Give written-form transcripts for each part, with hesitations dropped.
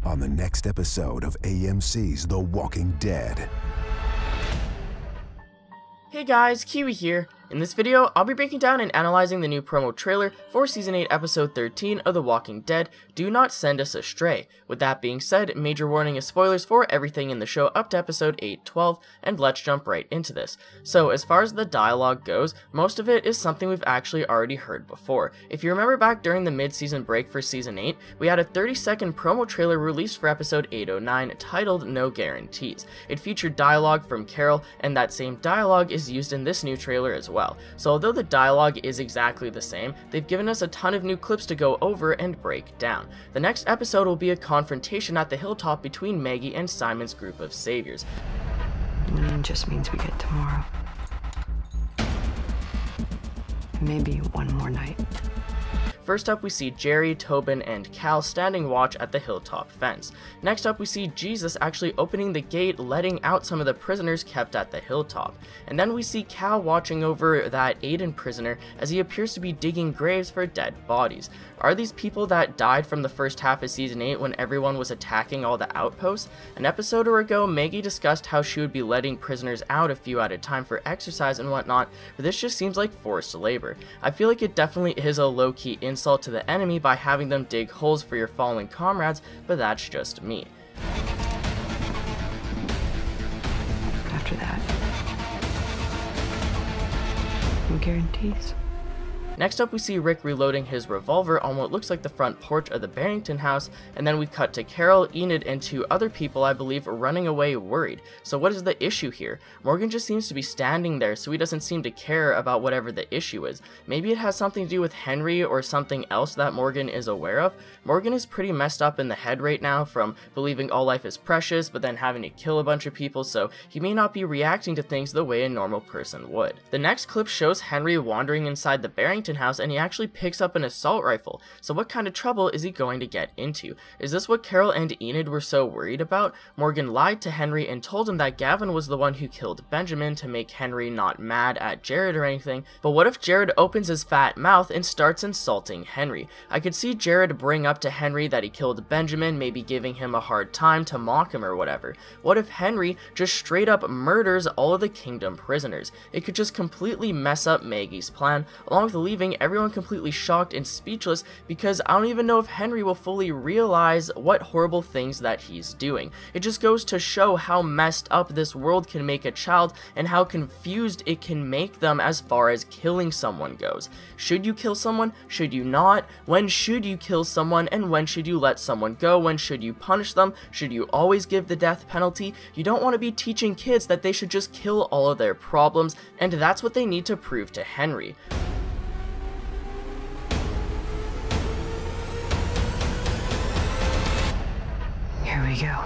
on the next episode of AMC's The Walking Dead. Hey guys, Kiwi here. In this video, I'll be breaking down and analyzing the new promo trailer for Season 8 Episode 13 of The Walking Dead, Do Not Send Us Astray. With that being said, major warning of spoilers for everything in the show up to Episode 8-12, and let's jump right into this. So, as far as the dialogue goes, most of it is something we've actually already heard before. If you remember back during the mid-season break for Season 8, we had a 30-second promo trailer released for Episode 809 titled No Guarantees. It featured dialogue from Carol, and that same dialogue is used in this new trailer as well. So although the dialogue is exactly the same, they've given us a ton of new clips to go over and break down. The next episode will be a confrontation at the hilltop between Maggie and Simon's group of saviors. It just means we get tomorrow. Maybe one more night. First up, we see Jerry, Tobin, and Cal standing watch at the hilltop fence. Next up, we see Jesus actually opening the gate, letting out some of the prisoners kept at the hilltop. And then we see Cal watching over that Aiden prisoner as he appears to be digging graves for dead bodies. Are these people that died from the first half of Season 8 when everyone was attacking all the outposts? An episode or ago, Maggie discussed how she would be letting prisoners out a few at a time for exercise and whatnot, but this just seems like forced labor. I feel like it definitely is a low-key insult to the enemy by having them dig holes for your fallen comrades, but that's just me. After that, no guarantees. Next up, we see Rick reloading his revolver on what looks like the front porch of the Barrington house, and then we cut to Carol, Enid, and two other people, I believe, running away worried. So what is the issue here? Morgan just seems to be standing there, so he doesn't seem to care about whatever the issue is. Maybe it has something to do with Henry or something else that Morgan is aware of. Morgan is pretty messed up in the head right now from believing all life is precious, but then having to kill a bunch of people, so he may not be reacting to things the way a normal person would. The next clip shows Henry wandering inside the Barrington house, and he actually picks up an assault rifle. So what kind of trouble is he going to get into? Is this what Carol and Enid were so worried about? Morgan lied to Henry and told him that Gavin was the one who killed Benjamin to make Henry not mad at Jared or anything, but what if Jared opens his fat mouth and starts insulting Henry? I could see Jared bring up to Henry that he killed Benjamin, maybe giving him a hard time to mock him or whatever. What if Henry just straight up murders all of the Kingdom prisoners? It could just completely mess up Maggie's plan, along with leaving everyone completely shocked and speechless, because I don't even know if Henry will fully realize what horrible things that he's doing. It just goes to show how messed up this world can make a child and how confused it can make them as far as killing someone goes. Should you kill someone? Should you not? When should you kill someone, and when should you let someone go? When should you punish them? Should you always give the death penalty? You don't want to be teaching kids that they should just kill all of their problems, and that's what they need to prove to Henry. Here we go.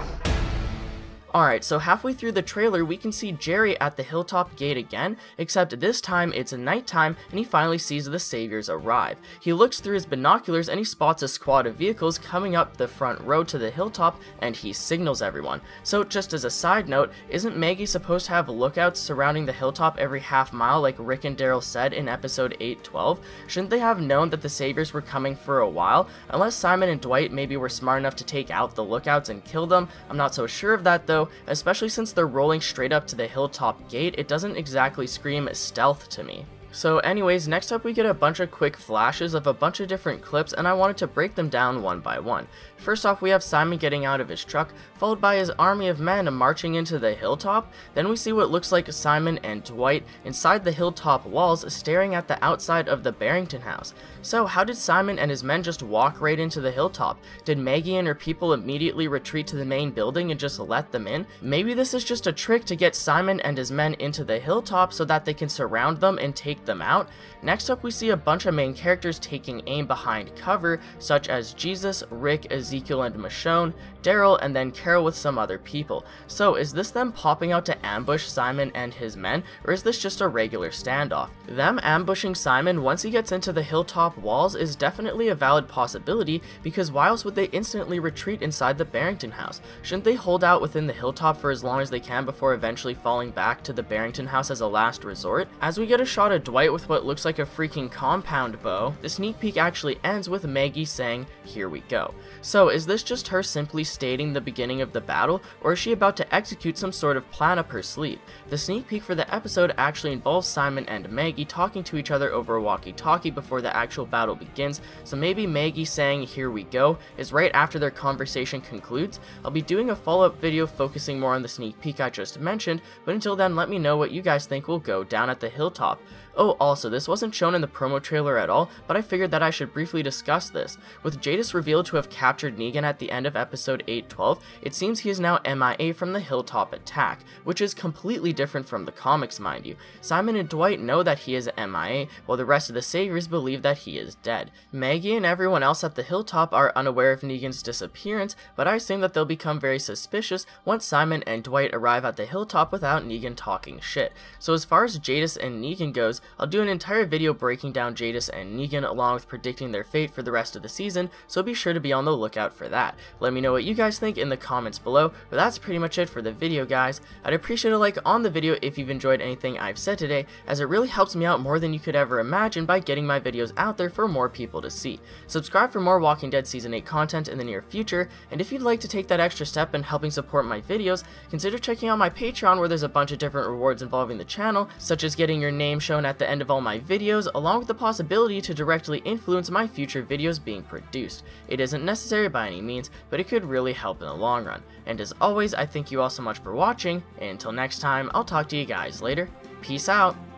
Alright, so halfway through the trailer, we can see Jerry at the hilltop gate again, except this time it's nighttime and he finally sees the saviors arrive. He looks through his binoculars and he spots a squad of vehicles coming up the front road to the hilltop, and he signals everyone. So just as a side note, isn't Maggie supposed to have lookouts surrounding the hilltop every half mile like Rick and Daryl said in episode 8-12? Shouldn't they have known that the saviors were coming for a while? Unless Simon and Dwight maybe were smart enough to take out the lookouts and kill them. I'm not so sure of that though, especially since they're rolling straight up to the hilltop gate. It doesn't exactly scream stealth to me. So anyways, next up we get a bunch of quick flashes of a bunch of different clips, and I wanted to break them down one by one. First off, we have Simon getting out of his truck, followed by his army of men marching into the hilltop. Then we see what looks like Simon and Dwight inside the hilltop walls staring at the outside of the Barrington house. So how did Simon and his men just walk right into the hilltop? Did Maggie and her people immediately retreat to the main building and just let them in? Maybe this is just a trick to get Simon and his men into the hilltop so that they can surround them and take them out. Next up, we see a bunch of main characters taking aim behind cover, such as Jesus, Rick, Ezekiel, and Michonne, Daryl, and then Carol with some other people. So is this them popping out to ambush Simon and his men, or is this just a regular standoff? Them ambushing Simon once he gets into the hilltop walls is definitely a valid possibility, because why else would they instantly retreat inside the Barrington house? Shouldn't they hold out within the hilltop for as long as they can before eventually falling back to the Barrington house as a last resort? As we get a shot of Dwight with what looks like a freaking compound bow, the sneak peek actually ends with Maggie saying, "Here we go." So is this just her simply stating the beginning of the battle, or is she about to execute some sort of plan up her sleeve? The sneak peek for the episode actually involves Simon and Maggie talking to each other over a walkie-talkie before the actual battle begins, so maybe Maggie saying "here we go" is right after their conversation concludes. I'll be doing a follow-up video focusing more on the sneak peek I just mentioned, but until then let me know what you guys think will go down at the hilltop. Oh, also, this wasn't shown in the promo trailer at all, but I figured that I should briefly discuss this. With Jadis revealed to have captured Negan at the end of episode 812, it seems he is now MIA from the hilltop attack, which is completely different from the comics, mind you. Simon and Dwight know that he is MIA, while the rest of the Saviors believe that he is dead. Maggie and everyone else at the hilltop are unaware of Negan's disappearance, but I assume that they'll become very suspicious once Simon and Dwight arrive at the hilltop without Negan talking shit. So as far as Jadis and Negan goes, I'll do an entire video breaking down Jadis and Negan along with predicting their fate for the rest of the season, so be sure to be on the lookout for that. Let me know what you guys think in the comments below, but that's pretty much it for the video, guys. I'd appreciate a like on the video if you've enjoyed anything I've said today, as it really helps me out more than you could ever imagine by getting my videos out there for more people to see. Subscribe for more Walking Dead Season 8 content in the near future, and if you'd like to take that extra step in helping support my videos, consider checking out my Patreon where there's a bunch of different rewards involving the channel, such as getting your name shown at the end of all my videos, along with the possibility to directly influence my future videos being produced. It isn't necessary by any means, but it could really help in the long run. And as always, I thank you all so much for watching, and until next time, I'll talk to you guys later. Peace out!